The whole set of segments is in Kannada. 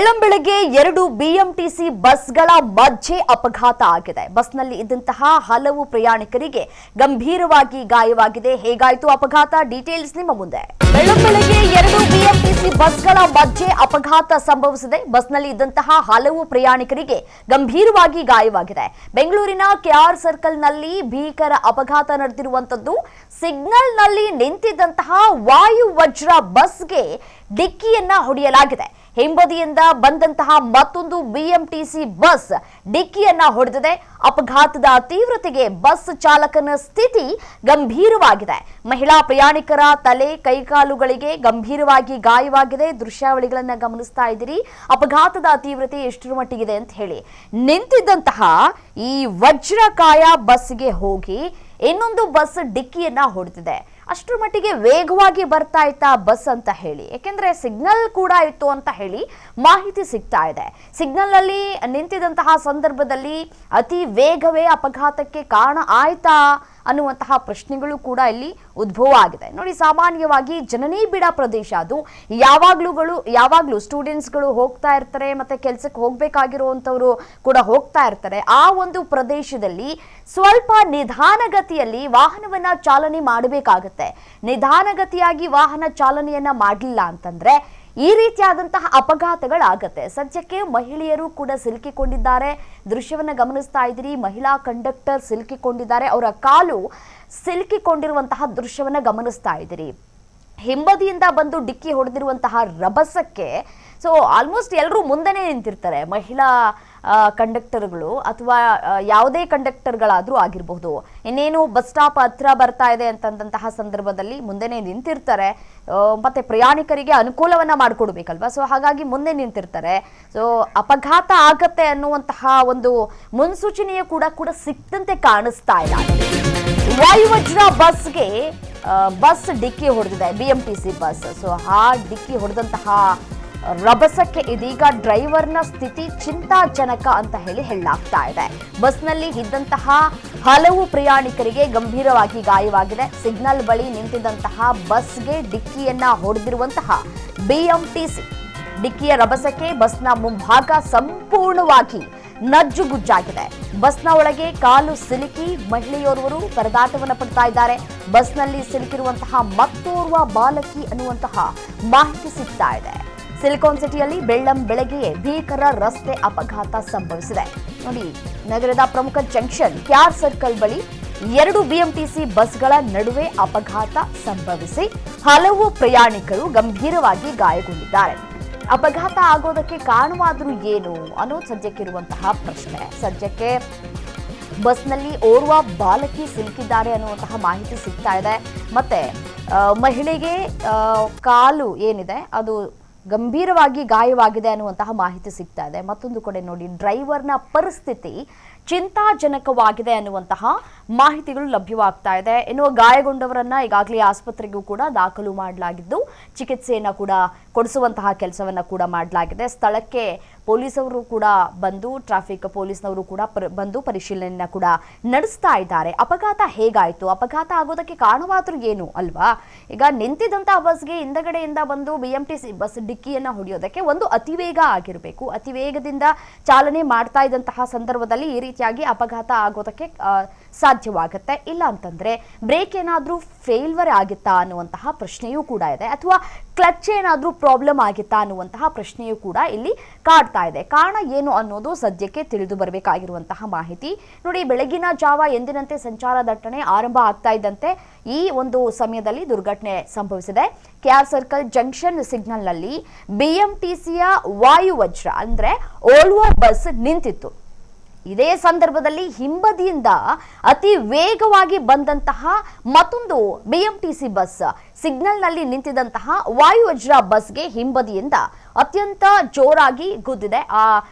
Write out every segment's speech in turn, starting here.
ಬೆಳ್ಳಂಬೆಳಗ್ಗೆ 2 ಬಿಎಂಟಿಸಿ ಬಸ್ಗಳ ಮಧ್ಯೆ ಅಪಘಾತ ಆಗಿದೆ. ಬಸ್ನಲ್ಲಿ ಇದ್ದಂತಹ ಹಲವು ಪ್ರಯಾಣಿಕರಿಗೆ ಗಂಭೀರವಾಗಿ ಗಾಯವಾಗಿದೆ. ಹೇಗಾಯಿತು ಅಪಘಾತ? ಡೀಟೇಲ್ಸ್ ನಿಮ್ಮ ಮುಂದೆ. ಬೆಳ್ಳಂಬೆಳಗ್ಗೆ 2 ಬಿಎಂಟಿಸಿ ಬಸ್ಗಳ ಮಧ್ಯೆ ಅಪಘಾತ ಸಂಭವಿಸಿದೆ. ಬಸ್ನಲ್ಲಿ ಇದ್ದಂತಹ ಹಲವು ಪ್ರಯಾಣಿಕರಿಗೆ ಗಂಭೀರವಾಗಿ ಗಾಯವಾಗಿದೆ. ಬೆಂಗಳೂರಿನ ಕೆಆರ್ ಸರ್ಕಲ್ನಲ್ಲಿ ಭೀಕರ ಅಪಘಾತ ನಡೆದಿರುವಂತದ್ದು. ಸಿಗ್ನಲ್ನಲ್ಲಿ ನಿಂತಿದ್ದಂತಹ ವಾಯು ವಜ್ರ ಬಸ್ಗೆ ಡಿಕ್ಕಿಯನ್ನ ಹೊಡೆಯಲಾಗಿದೆ. ಹಿಂಬದಿಯಿಂದ ಬಂದಂತಹ ಮತ್ತೊಂದು ಬಿಎಂಟಿಸಿ ಬಸ್ ಡಿಕ್ಕಿಯನ್ನ ಹೊಡೆದಿದೆ. ಅಪಘಾತದ ತೀವ್ರತೆಗೆ ಬಸ್ ಚಾಲಕನ ಸ್ಥಿತಿ ಗಂಭೀರವಾಗಿದೆ. ಮಹಿಳಾ ಪ್ರಯಾಣಿಕರ ತಲೆ ಕೈಕಾಲುಗಳಿಗೆ ಗಂಭೀರವಾಗಿ ಗಾಯವಾಗಿದೆ. ದೃಶ್ಯಾವಳಿಗಳನ್ನ ಗಮನಿಸ್ತಾ ಇದ್ದೀರಿ. ಅಪಘಾತದ ತೀವ್ರತೆ ಎಷ್ಟರ ಮಟ್ಟಿಗಿದೆ ಅಂತ ಹೇಳಿ, ನಿಂತಿದ್ದಂತಹ ಈ ವಜ್ರಕಾಯ ಬಸ್ಗೆ ಹೋಗಿ ಇನ್ನೊಂದು ಬಸ್ ಡಿಕ್ಕಿಯನ್ನ ಹೊಡೆದಿದೆ. ಅಷ್ಟರ ಮಟ್ಟಿಗೆ ವೇಗವಾಗಿ ಬರ್ತಾ ಇತ್ತ ಬಸ್ ಅಂತ ಹೇಳಿ, ಯಾಕೆಂದ್ರೆ ಸಿಗ್ನಲ್ ಕೂಡ ಇತ್ತು ಅಂತ ಹೇಳಿ ಮಾಹಿತಿ ಸಿಗ್ತಾ ಇದೆ. ಸಿಗ್ನಲ್ ನಲ್ಲಿ ನಿಂತಿದ್ದಂತಹ ಸಂದರ್ಭದಲ್ಲಿ ಅತಿ ವೇಗವೇ ಅಪಘಾತಕ್ಕೆ ಕಾರಣ ಆಯ್ತಾ ಅನ್ನುವಂತಹ ಪ್ರಶ್ನೆಗಳು ಕೂಡ ಇಲ್ಲಿ ಉದ್ಭವ ಆಗಿದೆ. ನೋಡಿ, ಸಾಮಾನ್ಯವಾಗಿ ಜನನಿಬಿಡ ಪ್ರದೇಶ ಅದು. ಯಾವಾಗ್ಲೂ ಸ್ಟೂಡೆಂಟ್ಸ್ಗಳು ಹೋಗ್ತಾ ಇರ್ತಾರೆ, ಮತ್ತೆ ಕೆಲಸಕ್ಕೆ ಹೋಗ್ಬೇಕಾಗಿರುವಂತವ್ರು ಕೂಡ ಹೋಗ್ತಾ ಇರ್ತಾರೆ. ಆ ಒಂದು ಪ್ರದೇಶದಲ್ಲಿ ಸ್ವಲ್ಪ ನಿಧಾನಗತಿಯಲ್ಲಿ ವಾಹನವನ್ನ ಚಾಲನೆ ಮಾಡಬೇಕಾಗತ್ತೆ. ನಿಧಾನಗತಿಯಾಗಿ ವಾಹನ ಚಾಲನೆಯನ್ನ ಮಾಡಲಿಲ್ಲ ಅಂತಂದ್ರೆ ಈ ರೀತಿಯಾದಂತಹ ಅಪಘಾತಗಳಾಗತ್ತೆ. ಸದ್ಯಕ್ಕೆ ಮಹಿಳೆಯರು ಕೂಡ ಸಿಲುಕಿಕೊಂಡಿದ್ದಾರೆ. ದೃಶ್ಯವನ್ನ ಗಮನಿಸ್ತಾ ಇದ್ದೀರಿ. ಮಹಿಳಾ ಕಂಡಕ್ಟರ್ ಸಿಲುಕಿಕೊಂಡಿದ್ದಾರೆ. ಅವರ ಕಾಲು ಸಿಲುಕಿಕೊಂಡಿರುವಂತಹ ದೃಶ್ಯವನ್ನ ಗಮನಿಸ್ತಾ ಇದ್ದೀರಿ. ಹಿಂಬದಿಯಿಂದ ಬಂದು ಡಿಕ್ಕಿ ಹೊಡೆದಿರುವಂತಹ ರಭಸಕ್ಕೆ ಆಲ್ಮೋಸ್ಟ್ ಎಲ್ಲರೂ ಮುಂದೆನೇ ನಿಂತಿರ್ತಾರೆ. ಮಹಿಳಾ ಕಂಡಕ್ಟರ್ಗಳು ಅಥವಾ ಯಾವುದೇ ಕಂಡಕ್ಟರ್ಗಳಾದ್ರೂ ಆಗಿರಬಹುದು. ಇನ್ನೇನು ಬಸ್ ಸ್ಟಾಪ್ ಹತ್ರ ಬರ್ತಾ ಇದೆ ಅಂತಂದಂತಹ ಸಂದರ್ಭದಲ್ಲಿ ಮುಂದೆನೇ ನಿಂತಿರ್ತಾರೆ. ಮತ್ತೆ ಪ್ರಯಾಣಿಕರಿಗೆ ಅನುಕೂಲವನ್ನ ಮಾಡಿಕೊಡ್ಬೇಕಲ್ವಾ, ಹಾಗಾಗಿ ಮುಂದೆ ನಿಂತಿರ್ತಾರೆ. ಅಪಘಾತ ಆಗತ್ತೆ ಅನ್ನುವಂತಹ ಒಂದು ಮುನ್ಸೂಚನೆಯು ಕೂಡ ಸಿಕ್ಕಂತೆ ಕಾಣಿಸ್ತಾ ಇಲ್ಲ. ವಾಯುವಜ್ರ ಬಸ್ಗೆ ಬಸ್ ಡಿಕ್ಕಿ ಹೊಡೆದಿದೆ, ಬಿಎಂಟಿಸಿ ಬಸ್. ಆ ಡಿಕ್ಕಿ ಹೊಡೆದಂತಹ ರಭಸಕ್ಕೆ ಇದೀಗ ಡ್ರೈವರ್ನ ಸ್ಥಿತಿ ಚಿಂತಾಜನಕ ಅಂತ ಹೇಳಲಾಗ್ತಾ ಇದೆ. ಬಸ್ನಲ್ಲಿ ಇದ್ದಂತಹ ಹಲವು ಪ್ರಯಾಣಿಕರಿಗೆ ಗಂಭೀರವಾಗಿ ಗಾಯವಾಗಿದೆ. ಸಿಗ್ನಲ್ ಬಳಿ ನಿಂತಿದ್ದಂತಹ ಬಸ್ಗೆ ಡಿಕ್ಕಿಯನ್ನ ಹೊಡೆದಿರುವಂತಹ ಬಿಎಂಟಿಸಿ ಡಿಕ್ಕಿಯ ರಭಸಕ್ಕೆ ಬಸ್ನ ಮುಂಭಾಗ ಸಂಪೂರ್ಣವಾಗಿ ನಜ್ಜುಗುಜ್ಜಾಗಿದೆ. ಬಸ್ನ ಒಳಗೆ ಕಾಲು ಸಿಲುಕಿ ಮಹಿಳೆಯೋರ್ವರು ಪರದಾಟವನ್ನು ಪಡ್ತಾ ಇದ್ದಾರೆ. ಬಸ್ನಲ್ಲಿ ಸಿಲುಕಿರುವಂತಹ ಮತ್ತೋರ್ವ ಬಾಲಕಿ ಅನ್ನುವಂತಹ ಮಾಹಿತಿ ಸಿಗ್ತಾ ಇದೆ. ಸಿಲಿಕಾನ್ ಸಿಟಿಯಲ್ಲಿ ಬೆಳ್ಳಂಬೆಳಗ್ಗೆಯೇ ಭೀಕರ ರಸ್ತೆ ಅಪಘಾತ ಸಂಭವಿಸಿದೆ. ನೋಡಿ, ನಗರದ ಪ್ರಮುಖ ಜಂಕ್ಷನ್ ಕೆಆರ್ ಸರ್ಕಲ್ ಬಳಿ 2 ಬಿಎಂಟಿಸಿ ಬಸ್ಗಳ ನಡುವೆ ಅಪಘಾತ ಸಂಭವಿಸಿ ಹಲವು ಪ್ರಯಾಣಿಕರು ಗಂಭೀರವಾಗಿ ಗಾಯಗೊಂಡಿದ್ದಾರೆ. ಅಪಘಾತ ಆಗೋದಕ್ಕೆ ಕಾರಣವಾದರೂ ಏನು ಅನ್ನೋದು ಸದ್ಯಕ್ಕಿರುವಂತಹ ಪ್ರಶ್ನೆ. ಸದ್ಯಕ್ಕೆ ಬಸ್ನಲ್ಲಿ ಓರ್ವ ಬಾಲಕಿ ಸಿಲುಕಿದ್ದಾರೆ ಅನ್ನುವಂತಹ ಮಾಹಿತಿ ಸಿಗ್ತಾ ಇದೆ. ಮತ್ತೆ ಮಹಿಳೆಗೆ ಕಾಲು ಏನಿದೆ ಅದು ಗಂಭೀರವಾಗಿ ಗಾಯವಾಗಿದೆ ಅನ್ನುವಂತಹ ಮಾಹಿತಿ ಸಿಗ್ತಾ ಇದೆ. ಮತ್ತೊಂದು ಕಡೆ ನೋಡಿ, ಡ್ರೈವರ್ನ ಪರಿಸ್ಥಿತಿ ಚಿಂತಾಜನಕವಾಗಿದೆ ಅನ್ನುವಂತಹ ಮಾಹಿತಿಗಳು ಲಭ್ಯವಾಗ್ತಾ ಇದೆ. ಇನ್ನು ಗಾಯಗೊಂಡವರನ್ನ ಈಗಾಗಲೇ ಆಸ್ಪತ್ರೆಗೂ ಕೂಡ ದಾಖಲು ಮಾಡಲಾಗಿದ್ದು ಚಿಕಿತ್ಸೆಯನ್ನ ಕೂಡ ಕೊಡಿಸುವಂತಹ ಕೆಲಸವನ್ನ ಕೂಡ ಮಾಡಲಾಗಿದೆ. ಸ್ಥಳಕ್ಕೆ ಪೊಲೀಸರು ಕೂಡ ಬಂದು, ಟ್ರಾಫಿಕ್ ಪೊಲೀಸ್ನವರು ಕೂಡ ಬಂದು ಪರಿಶೀಲನೆಯನ್ನ ಕೂಡ ನಡೆಸ್ತಾ ಇದ್ದಾರೆ. ಅಪಘಾತ ಹೇಗಾಯಿತು, ಅಪಘಾತ ಆಗೋದಕ್ಕೆ ಕಾರಣವಾದ್ರೂ ಏನು ಅಲ್ವಾ? ಈಗ ನಿಂತಿದ್ದಂತಹ ಬಸ್ಗೆ ಹಿಂದಗಡೆಯಿಂದ ಬಂದು ಬಿಎಂಟಿಸಿ ಬಸ್ ಡಿಕ್ಕಿಯನ್ನ ಹೊಡೆಯೋದಕ್ಕೆ ಒಂದು ಅತಿವೇಗ ಆಗಿರಬೇಕು. ಅತಿವೇಗದಿಂದ ಚಾಲನೆ ಮಾಡ್ತಾ ಇದ್ದಂತಹ ಸಂದರ್ಭದಲ್ಲಿ ಈ ರೀತಿಯಾಗಿ ಅಪಘಾತ ಆಗೋದಕ್ಕೆ ಸಾಧ್ಯವಾಗುತ್ತೆ. ಇಲ್ಲ ಅಂತಂದ್ರೆ ಬ್ರೇಕ್ ಏನಾದ್ರೂ ಫೇಲ್ವರ್ ಆಗಿತ್ತಾ ಅನ್ನುವಂತಹ ಪ್ರಶ್ನೆಯೂ ಕೂಡ ಇದೆ, ಅಥವಾ ಕ್ಲಚ್ ಏನಾದ್ರೂ ಪ್ರಾಬ್ಲಮ್ ಆಗಿತ್ತಾ ಅನ್ನುವಂತಹ ಪ್ರಶ್ನೆಯೂ ಕೂಡ ಇಲ್ಲಿ ಕಾಡ್ತಾ ಇದೆ. ಕಾರಣ ಏನು ಅನ್ನೋದು ಸದ್ಯಕ್ಕೆ ತಿಳಿದು ಬರಬೇಕಾಗಿರುವಂತಹ ಮಾಹಿತಿ. ನೋಡಿ, ಬೆಳಗಿನ ಜಾವ ಎಂದಿನಂತೆ ಸಂಚಾರ ದಟ್ಟಣೆ ಆರಂಭ ಆಗ್ತಾ ಇದ್ದಂತೆ ಈ ಒಂದು ಸಮಯದಲ್ಲಿ ದುರ್ಘಟನೆ ಸಂಭವಿಸಿದೆ. ಕೆಆರ್ ಸರ್ಕಲ್ ಜಂಕ್ಷನ್ ಸಿಗ್ನಲ್ನಲ್ಲಿ ಬಿಎಂಟಿಸಿಯ ವಾಯುವಜ್ರ ಅಂದ್ರೆ ಓಲ್ವೋ ಬಸ್ ನಿಂತಿತ್ತು. ಇದೇ ಸಂದರ್ಭದಲ್ಲಿ ಹಿಂಬದಿಯಿಂದ ಅತಿ ವೇಗವಾಗಿ ಬಂದಂತಹ ಮತ್ತೊಂದು ಬಿಎಂಟಿಸಿ ಬಸ್ ಸಿಗ್ನಲ್ನಲ್ಲಿ ನಿಂತಿದ್ದಂತಹ ವಾಯುವಜ್ರ ಬಸ್ಗೆ ಹಿಂಬದಿಯಿಂದ ಅತ್ಯಂತ ಜೋರಾಗಿ ಗುದ್ದಿದೆ. ಆ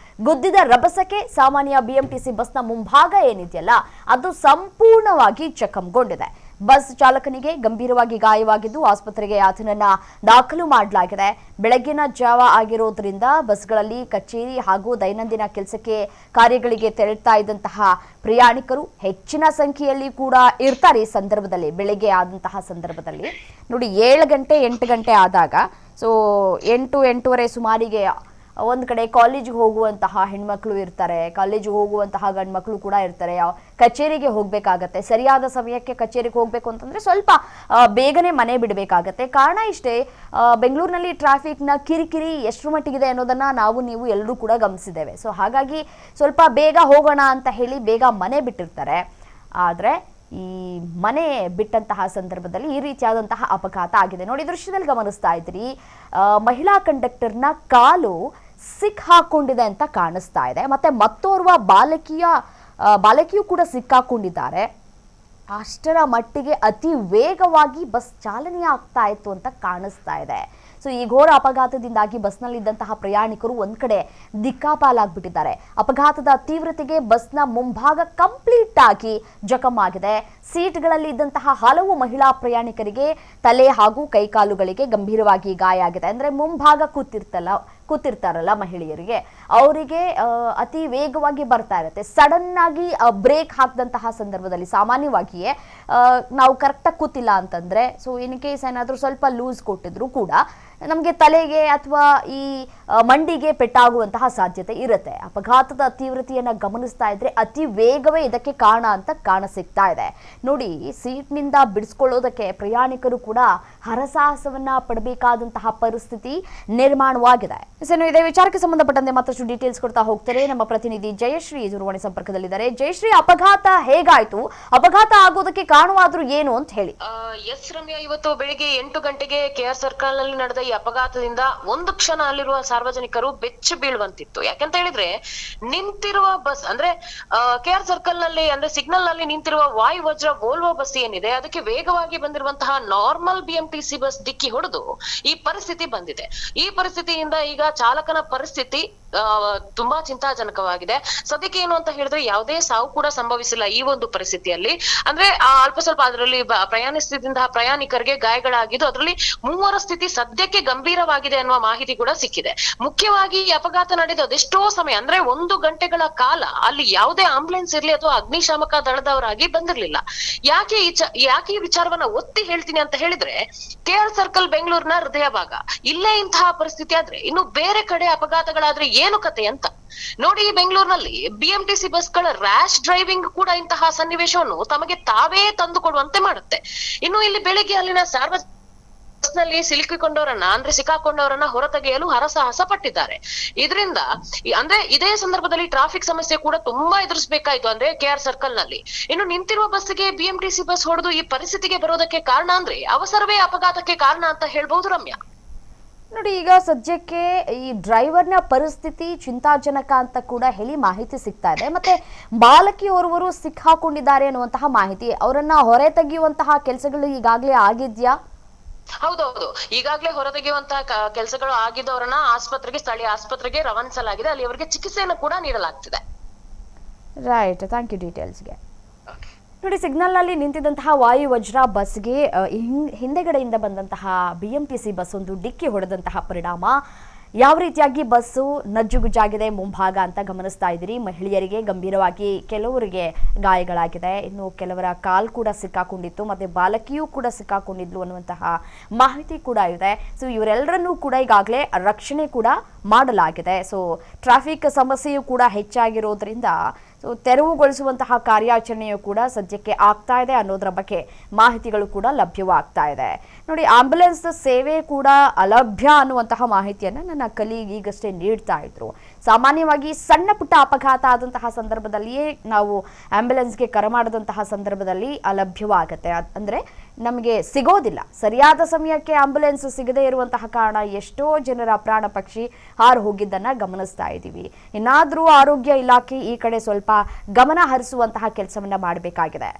ಗುದ್ದಿದ ರಭಸಕ್ಕೆ ಸಾಮಾನ್ಯ ಬಿಎಂಟಿಸಿ ಬಸ್ನ ಮುಂಭಾಗ ಏನಿದೆಯಲ್ಲ ಅದು ಸಂಪೂರ್ಣವಾಗಿ ಜಖಂಗೊಂಡಿದೆ. ಬಸ್ ಚಾಲಕನಿಗೆ ಗಂಭೀರವಾಗಿ ಗಾಯವಾಗಿದ್ದು ಆಸ್ಪತ್ರೆಗೆ ಆತನನ್ನ ದಾಖಲು ಮಾಡಲಾಗಿದೆ. ಬೆಳಗಿನ ಜಾವ ಆಗಿರೋದ್ರಿಂದ ಬಸ್ಗಳಲ್ಲಿ ಕಚೇರಿ ಹಾಗೂ ದೈನಂದಿನ ಕೆಲಸಕ್ಕೆ ಕಾರ್ಯಗಳಿಗೆ ತೆರಳುತ್ತಾ ಇದ್ದಂತಹ ಪ್ರಯಾಣಿಕರು ಹೆಚ್ಚಿನ ಸಂಖ್ಯೆಯಲ್ಲಿ ಕೂಡ ಇರ್ತಾರೆ. ಈ ಸಂದರ್ಭದಲ್ಲಿ ಬೆಳಗ್ಗೆ ಆದಂತಹ ಸಂದರ್ಭದಲ್ಲಿ ನೋಡಿ, 7 ಗಂಟೆ 8 ಗಂಟೆ ಆದಾಗ 8-8:30 ಸುಮಾರಿಗೆ ಒಂದ್ ಕಡೆ ಕಾಲೇಜಿಗೆ ಹೋಗುವಂತಹ ಹೆಣ್ಮಕ್ಳು ಇರ್ತಾರೆ, ಕಾಲೇಜಿಗೆ ಹೋಗುವಂತಹ ಗಂಡು ಮಕ್ಕಳು ಕೂಡ ಇರ್ತಾರೆ, ಕಚೇರಿಗೆ ಹೋಗ್ಬೇಕಾಗತ್ತೆ, ಸರಿಯಾದ ಸಮಯಕ್ಕೆ ಕಚೇರಿಗೆ ಹೋಗ್ಬೇಕು ಅಂತಂದ್ರೆ ಸ್ವಲ್ಪ ಬೇಗನೆ ಮನೆ ಬಿಡಬೇಕಾಗತ್ತೆ. ಕಾರಣ ಇಷ್ಟೇ, ಬೆಂಗಳೂರಿನಲ್ಲಿ ಟ್ರಾಫಿಕ್ನ ಕಿರಿಕಿರಿ ಎಷ್ಟರ ಮಟ್ಟಿಗಿದೆ ಅನ್ನೋದನ್ನ ನೀವು ಎಲ್ಲರೂ ಕೂಡ ಗಮನಿಸಿದ್ದೇವೆ. ಸೊ ಹಾಗಾಗಿ ಸ್ವಲ್ಪ ಬೇಗ ಹೋಗೋಣ ಅಂತ ಹೇಳಿ ಬೇಗ ಮನೆ ಬಿಟ್ಟಿರ್ತಾರೆ. ಆದ್ರೆ ಈ ಮನೆ ಬಿಟ್ಟಂತಹ ಸಂದರ್ಭದಲ್ಲಿ ಈ ರೀತಿಯಾದಂತಹ ಅಪಘಾತ ಆಗಿದೆ. ನೋಡಿ, ದೃಶ್ಯದಲ್ಲಿ ಗಮನಿಸ್ತಾ ಇದ್ರಿ, ಮಹಿಳಾ ಕಂಡಕ್ಟರ್ನ ಕಾಲು ಸಿಕ್ಕಾಕೊಂಡಿದೆ ಅಂತ ಕಾಣಿಸ್ತಾ ಇದೆ. ಮತ್ತೆ ಮತ್ತೋರ್ವ ಬಾಲಕಿಯೂ ಕೂಡ ಸಿಕ್ಕಾಕೊಂಡಿದ್ದಾರೆ. ಅಷ್ಟರ ಮಟ್ಟಿಗೆ ಅತಿ ವೇಗವಾಗಿ ಬಸ್ ಚಾಲನೆ ಆಗ್ತಾ ಇತ್ತು ಅಂತ ಕಾಣಿಸ್ತಾ ಇದೆ. ಸೊ ಈ ಘೋರ ಅಪಘಾತದಿಂದಾಗಿ ಬಸ್ನಲ್ಲಿದ್ದಂತಹ ಪ್ರಯಾಣಿಕರು ಒಂದ್ ಕಡೆ ದಿಕ್ಕಾಪಾಲಾಗ್ಬಿಟ್ಟಿದ್ದಾರೆ. ಅಪಘಾತದ ತೀವ್ರತೆಗೆ ಬಸ್ನ ಮುಂಭಾಗ ಕಂಪ್ಲೀಟ್ ಆಗಿ ಜಖಮ್ ಆಗಿದೆ. ಸೀಟ್ಗಳಲ್ಲಿ ಇದ್ದಂತಹ ಹಲವು ಮಹಿಳಾ ಪ್ರಯಾಣಿಕರಿಗೆ ತಲೆ ಹಾಗೂ ಕೈಕಾಲುಗಳಿಗೆ ಗಂಭೀರವಾಗಿ ಗಾಯ ಆಗಿದೆ. ಅಂದ್ರೆ ಮುಂಭಾಗ ಕೂತಿರ್ತಾರಲ್ಲ ಮಹಿಳೆಯರಿಗೆ, ಅವರಿಗೆ ಅತಿ ವೇಗವಾಗಿ ಬರ್ತಾ ಇರುತ್ತೆ. ಸಡನ್ ಆಗಿ ಬ್ರೇಕ್ ಹಾಕಿದಂತಹ ಸಂದರ್ಭದಲ್ಲಿ ಸಾಮಾನ್ಯವಾಗಿಯೇ ನಾವು ಕರೆಕ್ಟಾಗಿ ಕೂತಿಲ್ಲ ಅಂತಂದ್ರೆ, ಸೊ ಇನ್ ಕೇಸ್ ಏನಾದರೂ ಸ್ವಲ್ಪ ಲೂಸ್ ಕೊಟ್ಟಿದ್ರು ಕೂಡ ನಮಗೆ ತಲೆಗೆ ಅಥವಾ ಈ ಮಂಡಿಗೆ ಪೆಟ್ಟಾಗುವಂತಹ ಸಾಧ್ಯತೆ ಇರುತ್ತೆ. ಅಪಘಾತದ ತೀವ್ರತೆಯನ್ನ ಗಮನಿಸ್ತಾ ಇದ್ರೆ ಅತಿ ವೇಗವೇ ಇದಕ್ಕೆ ಕಾರಣ ಅಂತ ಕಾಣಸಿಗ್ತಾ ಇದೆ. ನೋಡಿ, ಸೀಟ್ನಿಂದ ಬಿಡಿಸ್ಕೊಳ್ಳೋದಕ್ಕೆ ಪ್ರಯಾಣಿಕರು ಕೂಡ ಹರಸಾಹಸವನ್ನ ಪಡಬೇಕಾದಂತಹ ಪರಿಸ್ಥಿತಿ ನಿರ್ಮಾಣವಾಗಿದೆ. ಇದೇ ವಿಚಾರಕ್ಕೆ ಸಂಬಂಧಪಟ್ಟಂತೆ ಮತ್ತಷ್ಟು ಡೀಟೇಲ್ಸ್ ಕೊಡ್ತಾ ಹೋಗ್ತಾರೆ ನಮ್ಮ ಪ್ರತಿನಿಧಿ ಜಯಶ್ರೀ ದೂರವಾಣಿ ಸಂಪರ್ಕದಲ್ಲಿದ್ದಾರೆ. ಜಯಶ್ರೀ, ಅಪಘಾತ ಹೇಗಾಯ್ತು? ಅಪಘಾತ ಆಗೋದಕ್ಕೆ ಕಾರಣವಾದ್ರೂ ಏನು ಅಂತ ಹೇಳಿ. ಎಸ್ ರಮ್ಯಾ, ಇವತ್ತು ಬೆಳಿಗ್ಗೆ 8 ಗಂಟೆಗೆ KR ಸರ್ಕಲ್ ನಲ್ಲಿ ನಡೆದ ಈ ಅಪಘಾತದಿಂದ ಒಂದು ಕ್ಷಣ ಅಲ್ಲಿರುವ ಸಾರ್ವಜನಿಕರು ಬೆಚ್ಚಿ ಬೀಳುವಂತಿತ್ತು. ಯಾಕಂತ ಹೇಳಿದ್ರೆ, ನಿಂತಿರುವ ಬಸ್ ಅಂದ್ರೆ KR ಸರ್ಕಲ್ ನಲ್ಲಿ ಅಂದ್ರೆ ಸಿಗ್ನಲ್ ನಲ್ಲಿ ನಿಂತಿರುವ ವಾಯು ವಜ್ರ ವೋಲ್ವೋ ಬಸ್ ಏನಿದೆ, ಅದಕ್ಕೆ ವೇಗವಾಗಿ ಬಂದಿರುವಂತಹ ನಾರ್ಮಲ್ BMTC ಬಸ್ ಡಿಕ್ಕಿ ಹೊಡೆದು ಈ ಪರಿಸ್ಥಿತಿ ಬಂದಿದೆ. ಈ ಪರಿಸ್ಥಿತಿಯಿಂದ ಈಗ ಚಾಲಕನ ಪರಿಸ್ಥಿತಿ ತುಂಬಾ ಚಿಂತಾಜನಕವಾಗಿದೆ. ಸದ್ಯಕ್ಕೆ ಏನು ಅಂತ ಹೇಳಿದ್ರೆ ಯಾವುದೇ ಸಾವು ಕೂಡ ಸಂಭವಿಸಿಲ್ಲ ಈ ಒಂದು ಪರಿಸ್ಥಿತಿಯಲ್ಲಿ. ಅಂದ್ರೆ ಅಲ್ಪ ಸ್ವಲ್ಪ ಅದರಲ್ಲಿ ಪ್ರಯಾಣಿಸುತ್ತಿದ್ದಂತಹ ಪ್ರಯಾಣಿಕರಿಗೆ ಗಾಯಗಳಾಗಿದ್ದು, ಅದರಲ್ಲಿ 3 ಸ್ಥಿತಿ ಸದ್ಯಕ್ಕೆ ಗಂಭೀರವಾಗಿದೆ ಅನ್ನುವ ಮಾಹಿತಿ ಕೂಡ ಸಿಕ್ಕಿದೆ. ಮುಖ್ಯವಾಗಿ ಈ ಅಪಘಾತ ನಡೆದ ಅದೆಷ್ಟೋ ಸಮಯ ಅಂದ್ರೆ 1 ಗಂಟೆಗಳ ಕಾಲ ಅಲ್ಲಿ ಯಾವುದೇ ಆಂಬುಲೆನ್ಸ್ ಇರ್ಲಿ ಅಥವಾ ಅಗ್ನಿಶಾಮಕ ದಳದವರಾಗಿ ಬಂದಿರ್ಲಿಲ್ಲ. ಯಾಕೆ ಈ ವಿಚಾರವನ್ನ ಒತ್ತಿ ಹೇಳ್ತೀನಿ ಅಂತ ಹೇಳಿದ್ರೆ, KR ಸರ್ಕಲ್ ಬೆಂಗಳೂರಿನ ಹೃದಯ ಭಾಗ, ಇಲ್ಲೇ ಇಂತಹ ಪರಿಸ್ಥಿತಿ ಆದ್ರೆ ಇನ್ನು ಬೇರೆ ಕಡೆ ಅಪಘಾತಗಳಾದ್ರೆ ಏನು ಕತೆ ಅಂತ ನೋಡಿ. ಈ ಬೆಂಗಳೂರಿನಲ್ಲಿ BMTC ಬಸ್ಗಳ ರ್ಯಾಶ್ ಡ್ರೈವಿಂಗ್ ಕೂಡ ಇಂತಹ ಸನ್ನಿವೇಶವನ್ನು ತಮಗೆ ತಾವೇ ತಂದು ಕೊಡುವಂತೆ ಮಾಡುತ್ತೆ. ಇನ್ನು ಇಲ್ಲಿ ಬೆಳಿಗ್ಗೆ ಅಲ್ಲಿನ ಬಸ್ನಲ್ಲಿ ಸಿಕ್ಕಾಕೊಂಡವರನ್ನ ಹೊರತೆಗೆಯಲು ಹರಸಾಹಸ ಪಟ್ಟಿದ್ದಾರೆ. ಇದರಿಂದ ಅಂದ್ರೆ ಇದೇ ಸಂದರ್ಭದಲ್ಲಿ ಟ್ರಾಫಿಕ್ ಸಮಸ್ಯೆ ಕೂಡ ತುಂಬಾ ಎದುರಿಸಬೇಕಾಯ್ತು ಅಂದ್ರೆ KR ಸರ್ಕಲ್ ನಲ್ಲಿ. ಇನ್ನು ನಿಂತಿರುವ ಬಸ್ಗೆ BMTC ಬಸ್ ಹೊಡೆದು ಈ ಪರಿಸ್ಥಿತಿಗೆ ಬರೋದಕ್ಕೆ ಕಾರಣ ಅಂದ್ರೆ ಅವಸರವೇ ಅಪಘಾತಕ್ಕೆ ಕಾರಣ ಅಂತ ಹೇಳ್ಬಹುದು ರಮ್ಯಾ. ನೋಡಿ, ಈಗ ಸದ್ಯಕ್ಕೆ ಈ ಡ್ರೈವರ್ನ ಪರಿಸ್ಥಿತಿ ಚಿಂತಾಜನಕ ಅಂತ ಕೂಡ ಹೇಳಿ ಮಾಹಿತಿ ಸಿಗ್ತಾ ಇದೆ. ಮತ್ತೆ ಬಾಲಕಿಯೋರ್ವರು ಸಿಕ್ಕಾಕೊಂಡಿದ್ದಾರೆ ಅನ್ನುವಂತಹ ಮಾಹಿತಿ, ಅವರನ್ನ ಹೊರ ತೆಗೆಯುವಂತಹ ಕೆಲಸಗಳು ಈಗಾಗಲೇ ಆಗಿದ್ಯಾ? ಹೌದೌದು, ಈಗಾಗಲೇ ಹೊರತೆಗೆಯುವಂತಹ ಕೆಲಸಗಳು ಆಗಿದ್ದವರನ್ನ ಸ್ಥಳೀಯ ಆಸ್ಪತ್ರೆಗೆ ರವಾನಿಸಲಾಗಿದೆ. ಅಲ್ಲಿ ಅವರಿಗೆ ಚಿಕಿತ್ಸೆಯನ್ನು ಕೂಡ ನೀಡಲಾಗ್ತಿದೆ. ರೈಟ್, ಥ್ಯಾಂಕ್ ಯು ಡೀಟೇಲ್ಸ್ಗೆ. ನೋಡಿ, ಸಿಗ್ನಲ್ನಲ್ಲಿ ನಿಂತಿದ್ದಂತಹ ವಾಯು ವಜ್ರ ಬಸ್ಗೆ ಹಿಂದೆಗಡೆಯಿಂದ ಬಂದಂತಹ BMTC ಬಸ್ ಒಂದು ಡಿಕ್ಕಿ ಹೊಡೆದಂತಹ ಪರಿಣಾಮ ಯಾವ ರೀತಿಯಾಗಿ ಬಸ್ಸು ನಜ್ಜುಗುಜ್ಜಾಗಿದೆ ಮುಂಭಾಗ ಅಂತ ಗಮನಿಸ್ತಾ ಇದ್ದೀರಿ. ಮಹಿಳೆಯರಿಗೆ ಗಂಭೀರವಾಗಿ ಕೆಲವರಿಗೆ ಗಾಯಗಳಾಗಿದೆ, ಇನ್ನು ಕೆಲವರ ಕಾಲ್ ಕೂಡ ಸಿಕ್ಕಾಕೊಂಡಿತ್ತು, ಮತ್ತೆ ಬಾಲಕಿಯೂ ಕೂಡ ಸಿಕ್ಕಾಕೊಂಡಿದ್ಲು ಅನ್ನುವಂತಹ ಮಾಹಿತಿ ಕೂಡ ಇದೆ. ಸೊ ಇವರೆಲ್ಲರನ್ನೂ ಕೂಡ ಈಗಾಗಲೇ ರಕ್ಷಣೆ ಕೂಡ ಮಾಡಲಾಗಿದೆ. ಸೊ ಟ್ರಾಫಿಕ್ ಸಮಸ್ಯೆಯೂ ಕೂಡ ಹೆಚ್ಚಾಗಿರೋದ್ರಿಂದ ಸೊ ತೆರವುಗೊಳಿಸುವಂತಹ ಕಾರ್ಯಾಚರಣೆಯು ಕೂಡ ಸದ್ಯಕ್ಕೆ ಆಗ್ತಾ ಇದೆ ಅನ್ನೋದರ ಬಗ್ಗೆ ಮಾಹಿತಿಗಳು ಕೂಡ ಲಭ್ಯವಾಗ್ತಾ ಇದೆ. ನೋಡಿ, ಆಂಬ್ಯುಲೆನ್ಸ್ ಸೇವೆ ಕೂಡ ಅಲಭ್ಯ ಅನ್ನುವಂತಹ ಮಾಹಿತಿಯನ್ನು ನನ್ನ ಕಲೀಗ್ ಈಗಷ್ಟೇ ನೀಡ್ತಾ ಇದ್ರು. ಸಾಮಾನ್ಯವಾಗಿ ಸಣ್ಣ ಪುಟ್ಟ ಅಪಘಾತ ಆದಂತಹ ಸಂದರ್ಭದಲ್ಲಿಯೇ ನಾವು ಆಂಬ್ಯುಲೆನ್ಸ್ಗೆ ಕರೆ ಮಾಡಿದಂತಹ ಸಂದರ್ಭದಲ್ಲಿ ಅಲಭ್ಯವಾಗುತ್ತೆ, ಅಂದ್ರೆ ನಮಗೆ ಸಿಗೋದಿಲ್ಲ. ಸರಿಯಾದ ಸಮಯಕ್ಕೆ ಆಂಬ್ಯುಲೆನ್ಸ್ ಸಿಗದೇ ಇರುವಂತಹ ಕಾರಣ ಎಷ್ಟೋ ಜನರ ಪ್ರಾಣ ಪಕ್ಷಿ ಹಾರು ಹೋಗಿದ್ದನ್ನ ಗಮನಿಸ್ತಾ ಇದ್ದೀವಿ. ಇನ್ನಾದರೂ ಆರೋಗ್ಯ ಇಲಾಖೆ ಈ ಕಡೆ ಸ್ವಲ್ಪ ಗಮನ ಹರಿಸುವಂತಹ ಕೆಲಸವನ್ನ ಮಾಡಬೇಕಾಗಿದೆ.